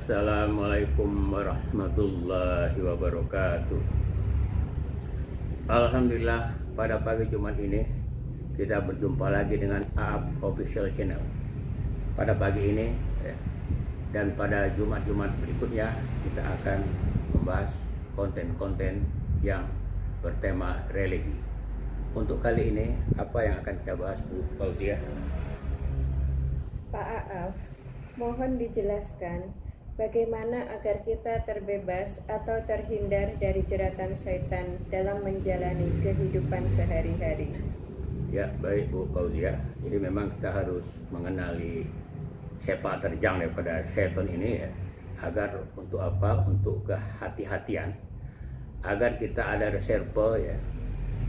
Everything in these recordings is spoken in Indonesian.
Assalamualaikum warahmatullahi wabarakatuh. Alhamdulillah, pada pagi Jumat ini kita berjumpa lagi dengan Aap Official Channel. Pada pagi ini dan pada Jumat-Jumat berikutnya kita akan membahas konten-konten yang bertema religi. Untuk kali ini apa yang akan kita bahas, Bu Fauzia? Pak Aaf, mohon dijelaskan bagaimana agar kita terbebas atau terhindar dari jeratan syaitan dalam menjalani kehidupan sehari-hari. Ya, baik Bu Fauzia. Jadi memang kita harus mengenali sepak terjang daripada syaitan ini ya, agar untuk apa? Untuk kehati-hatian, agar kita ada reserve ya,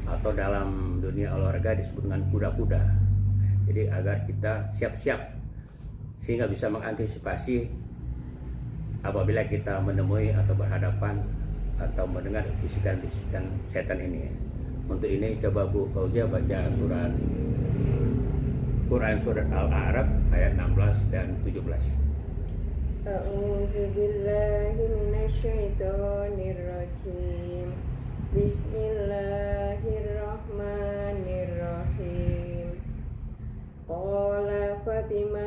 atau dalam dunia olahraga disebut dengan kuda-kuda. Jadi agar kita siap-siap sehingga bisa mengantisipasi apabila kita menemui atau berhadapan atau mendengar bisikan-bisikan setan ini. Untuk ini coba Bu Fauzia baca surat Quran surat Al-A'raf ayat 16 dan 17. A'udzubillahi minasyaitonirrajim. Bismillahirrahmanirrahim. Qala fabima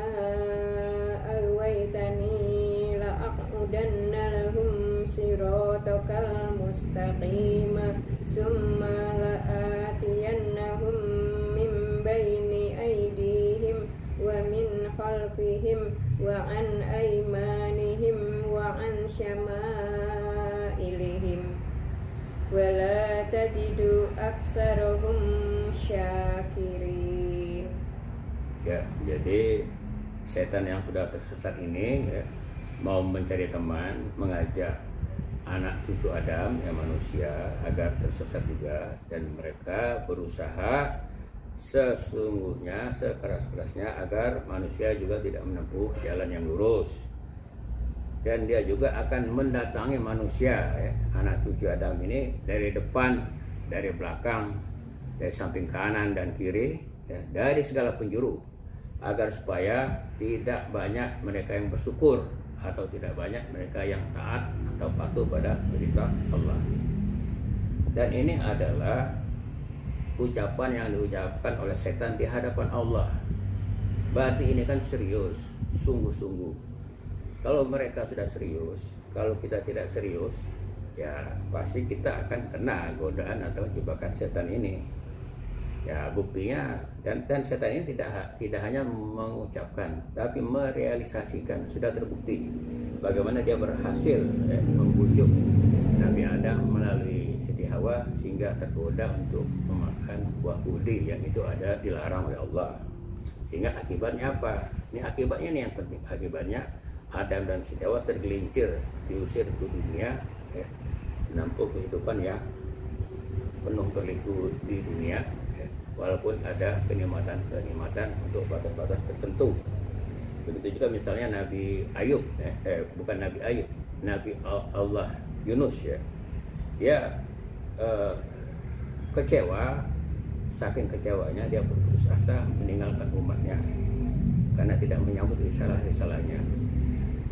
aghwaytani la'aqudanna lahum siratakal mustaqim summa la'atiyannahum min baini aydihim wa min khalfihim wa an aymanihim wa an syama'ilihim wa la tajidu aktsarahum syakirin. Ya, jadi setan yang sudah tersesat ini ya, mau mencari teman, mengajak anak cucu Adam ya, manusia agar tersesat juga, dan mereka berusaha sesungguhnya sekeras-kerasnya agar manusia juga tidak menempuh jalan yang lurus. Dan dia juga akan mendatangi manusia ya, anak cucu Adam ini dari depan, dari belakang, dari samping kanan dan kiri ya, dari segala penjuru, agar supaya tidak banyak mereka yang bersyukur atau tidak banyak mereka yang taat atau patuh pada perintah Allah. Dan ini adalah ucapan yang diucapkan oleh setan di hadapan Allah. Berarti ini kan serius, sungguh-sungguh. Kalau mereka sudah serius, kalau kita tidak serius, ya pasti kita akan kena godaan atau jebakan setan ini. Ya buktinya, dan setan ini tidak hanya mengucapkan tapi merealisasikan. Sudah terbukti bagaimana dia berhasil membujuk Nabi Adam melalui Siti Hawa sehingga tergoda untuk memakan buah budi yang itu ada dilarang oleh Allah. Sehingga akibatnya apa? Ini akibatnya nih yang penting. Akibatnya Adam dan Siti Hawa tergelincir, diusir ke dunia ya, menempuh kehidupan yang penuh berliku di dunia. Walaupun ada kenikmatan-kenikmatan untuk batas-batas tertentu. Begitu juga misalnya Nabi Ayub, bukan Nabi Ayub, Nabi Allah Yunus ya. Dia kecewa, saking kecewanya dia berputus asa meninggalkan umatnya karena tidak menyambut risalah-risalahnya.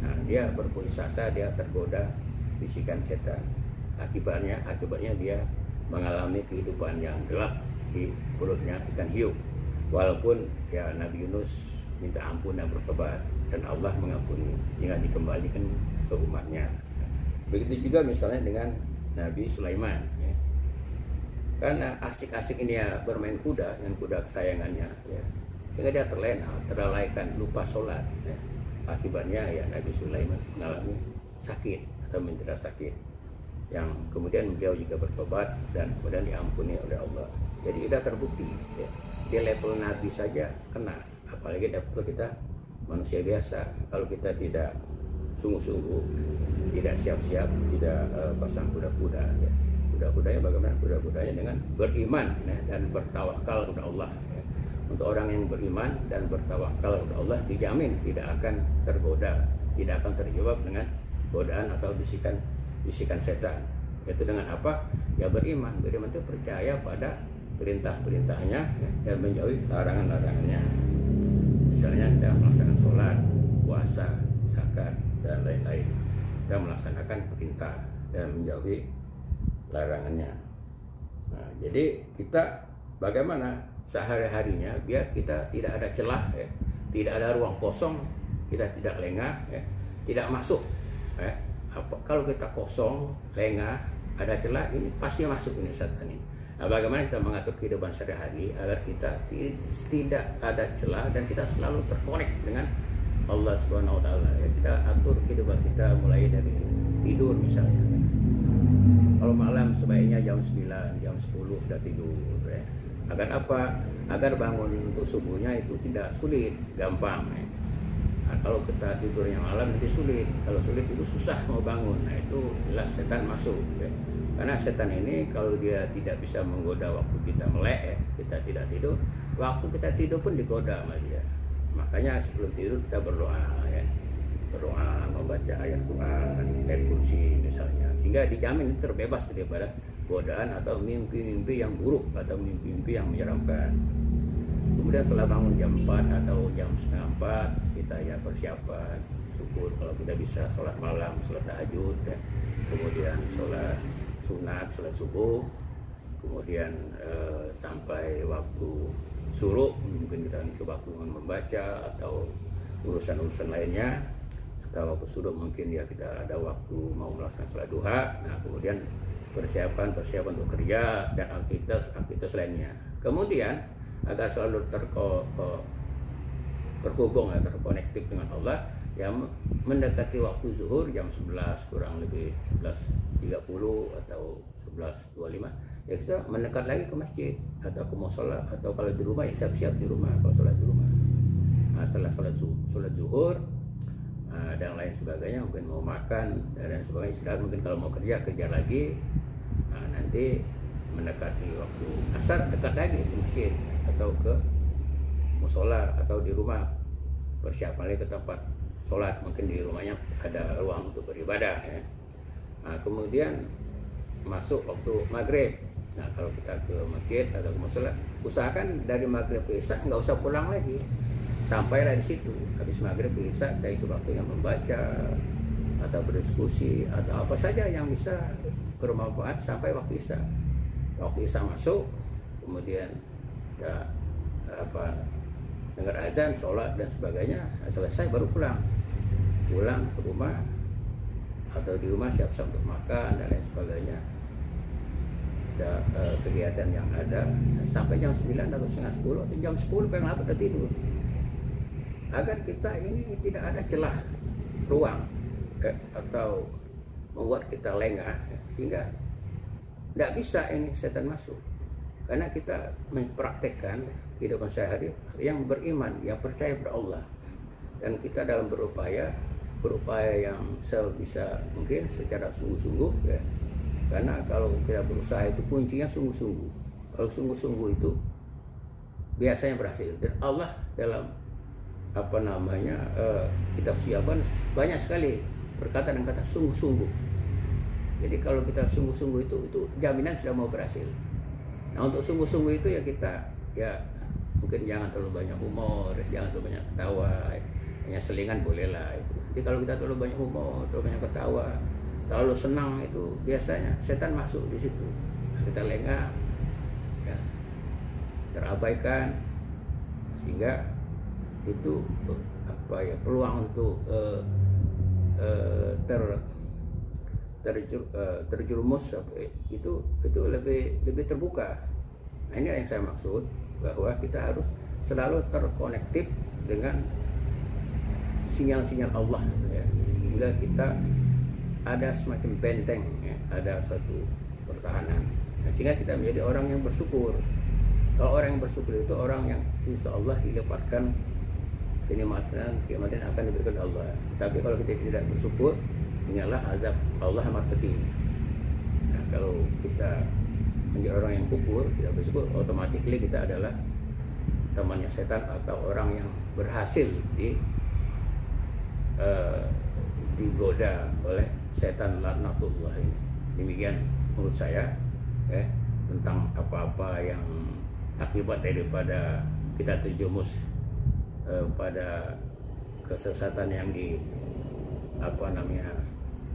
Nah, dia berputus asa, dia tergoda bisikan setan. Akibatnya dia mengalami kehidupan yang gelap di perutnya ikan hiu. Walaupun ya Nabi Yunus minta ampun dan bertobat dan Allah mengampuni hingga dikembalikan ke umatnya. Begitu juga misalnya dengan Nabi Sulaiman ya. Karena asik-asik ini ya bermain kuda dengan kuda kesayangannya ya, sehingga dia terlena, terlalaikan, lupa sholat ya. Akibatnya ya Nabi Sulaiman mengalami sakit atau menderita sakit yang kemudian beliau juga bertobat dan kemudian diampuni oleh Allah. Jadi sudah terbukti ya, di level Nabi saja kena, apalagi level kita manusia biasa. Kalau kita tidak sungguh-sungguh, tidak siap-siap, tidak pasang kuda-kuda ya. Kuda-kudanya bagaimana? Kuda-kudanya dengan beriman ya, dan bertawakal kepada Allah ya. Untuk orang yang beriman dan bertawakal kepada Allah dijamin tidak akan tergoda, tidak akan terjebak dengan godaan atau bisikan setan. Yaitu dengan apa? Ya beriman. Beriman itu percaya pada perintah-perintahnya ya, dan menjauhi larangan-larangannya. Misalnya kita melaksanakan sholat, puasa, zakat, dan lain-lain. kita melaksanakan perintah dan menjauhi larangannya. Nah, jadi kita bagaimana sehari-harinya biar kita tidak ada celah, ya, tidak ada ruang kosong, kita tidak lengah, ya, tidak masuk. Ya. Kalau kita kosong, lengah, ada celah, ini pasti masuk ini setan ini. Nah, bagaimana kita mengatur kehidupan sehari-hari agar kita tidak ada celah dan kita selalu terkonek dengan Allah Subhanahu wa taala. Ya, kita atur kehidupan kita mulai dari tidur misalnya. Kalau malam sebaiknya jam 9, jam 10 sudah tidur, ya. Agar apa? Agar bangun untuk subuhnya itu tidak sulit, gampang, ya. Nah, kalau kita tidurnya malam nanti sulit. Kalau sulit itu susah mau bangun. Nah, itu jelas setan masuk, ya. Karena setan ini kalau dia tidak bisa menggoda waktu kita melek, ya, kita tidak tidur, waktu kita tidur pun digoda sama dia. Makanya sebelum tidur kita berdoa, ya. Berdoa, membaca ayat Quran, ayat kursi misalnya, sehingga dijamin terbebas daripada godaan atau mimpi-mimpi yang buruk atau mimpi-mimpi yang menyeramkan. Kemudian setelah bangun jam 4 atau jam setengah 4, kita ya persiapan, syukur kalau kita bisa sholat malam, sholat tahajud, ya. Kemudian sholat sunat, sholat subuh, kemudian sampai waktu suruh mungkin kita coba waktu membaca atau urusan-urusan lainnya. Setelah waktu suruh mungkin ya kita ada waktu mau melaksanakan sholat duha. Nah, kemudian persiapan untuk kerja dan aktivitas lainnya. Kemudian agar selalu terhubung atau terkonektif dengan Allah, ya mendekati waktu zuhur jam 11 kurang lebih 11.30 atau 11.25, ya kita mendekat lagi ke masjid atau ke musola, atau kalau di rumah ya siap-siap di rumah kalau sholat di rumah. Nah, setelah sholat zuhur dan lain sebagainya, mungkin mau makan dan sebagainya, istirahat, mungkin kalau mau kerja lagi. Nah, nanti mendekati waktu asar dekat lagi ke masjid atau ke musola, atau di rumah persiapan lagi ke tempat sholat, mungkin di rumahnya ada ruang untuk beribadah, ya. Nah, kemudian masuk waktu maghrib. Nah, kalau kita ke masjid atau ke musola, usahakan dari maghrib ke isya nggak usah pulang lagi, sampailah di situ. Habis maghrib ke isya kita isi waktunya membaca atau berdiskusi atau apa saja yang bisa bermanfaat sampai waktu isya. Waktu isya masuk, kemudian ya, dengar azan, sholat dan sebagainya, selesai baru pulang ke rumah, atau di rumah siap-siap untuk makan dan lain sebagainya. Kegiatan yang ada sampai jam 9 atau setengah 10 atau jam 10 paling lambat udah tidur, agar kita ini tidak ada celah ruang atau membuat kita lengah, sehingga tidak bisa ini setan masuk. Karena kita mempraktekkan kehidupan sehari yang beriman, yang percaya pada Allah, dan kita dalam berupaya yang sebisa mungkin secara sungguh-sungguh, ya. Karena kalau kita berusaha itu kuncinya sungguh-sungguh. Kalau sungguh-sungguh itu biasanya berhasil. Dan Allah dalam kitab Siaban banyak sekali berkata dengan kata sungguh-sungguh. Jadi kalau kita sungguh-sungguh itu jaminan sudah mau berhasil. Nah, untuk sungguh-sungguh itu ya kita ya mungkin jangan terlalu banyak humor, jangan terlalu banyak ketawa, hanya selingan bolehlah itu. Jadi kalau kita terlalu banyak humor, terlalu banyak ketawa, terlalu senang, itu biasanya setan masuk di situ. Kita lengah, ya, terabaikan, sehingga itu peluang untuk terjerumus itu lebih terbuka. Nah, ini yang saya maksud, bahwa kita harus selalu terkonektif dengan sinyal-sinyal Allah, ya, hingga kita ada semacam benteng, ya, ada suatu pertahanan. Nah, sehingga kita menjadi orang yang bersyukur. Kalau orang yang bersyukur itu orang yang insya Allah dilepaskan kenikmatan akan diberikan Allah. Tapi kalau kita tidak bersyukur, inilah azab Allah amat pedih. Nah, kalau kita menjadi orang yang kufur, tidak bersyukur, otomatis kita adalah temannya setan atau orang yang berhasil digoda oleh setan laknatullah ini. Demikian menurut saya, tentang apa-apa yang akibat daripada kita terjerumus pada kesesatan yang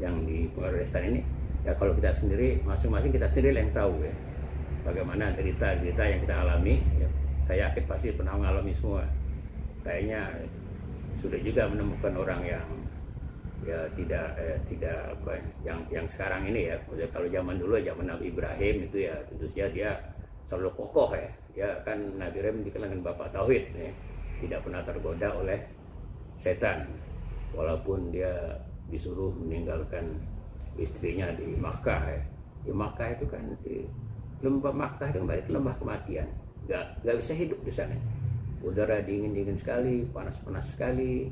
yang di Protestan ini, ya kalau kita sendiri, masing-masing kita sendiri yang tahu ya bagaimana derita-derita yang kita alami ya. Saya yakin pasti pernah mengalami semua. Kayaknya sudah juga menemukan orang yang ya tidak apa yang sekarang ini ya. Kalau zaman dulu, zaman Nabi Ibrahim itu ya tentu saja dia selalu kokoh ya. Dia kan Nabi Ibrahim dikenal dengan bapak tauhid ya. Tidak pernah tergoda oleh setan, walaupun dia disuruh meninggalkan istrinya di Makkah ya. Di Makkah itu kan, di lembah Makkah itu kembali ke lembah kematian, nggak bisa hidup di sana. Udara dingin sekali, panas sekali,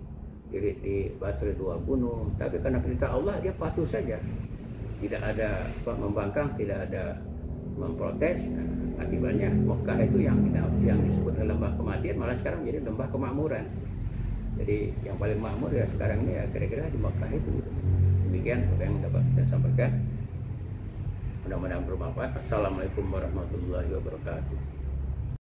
di bateri 2 gunung. Tapi karena perintah Allah dia patuh saja, tidak ada membangkang, tidak ada memprotes. Nah, akibatnya Makkah itu yang disebut lembah kematian malah sekarang menjadi lembah kemakmuran. Jadi yang paling makmur ya sekarang ini ya kira-kira di Makkah itu. Demikian apa yang dapat kita sampaikan. Mudah-mudahan bermanfaat. Assalamualaikum warahmatullahi wabarakatuh.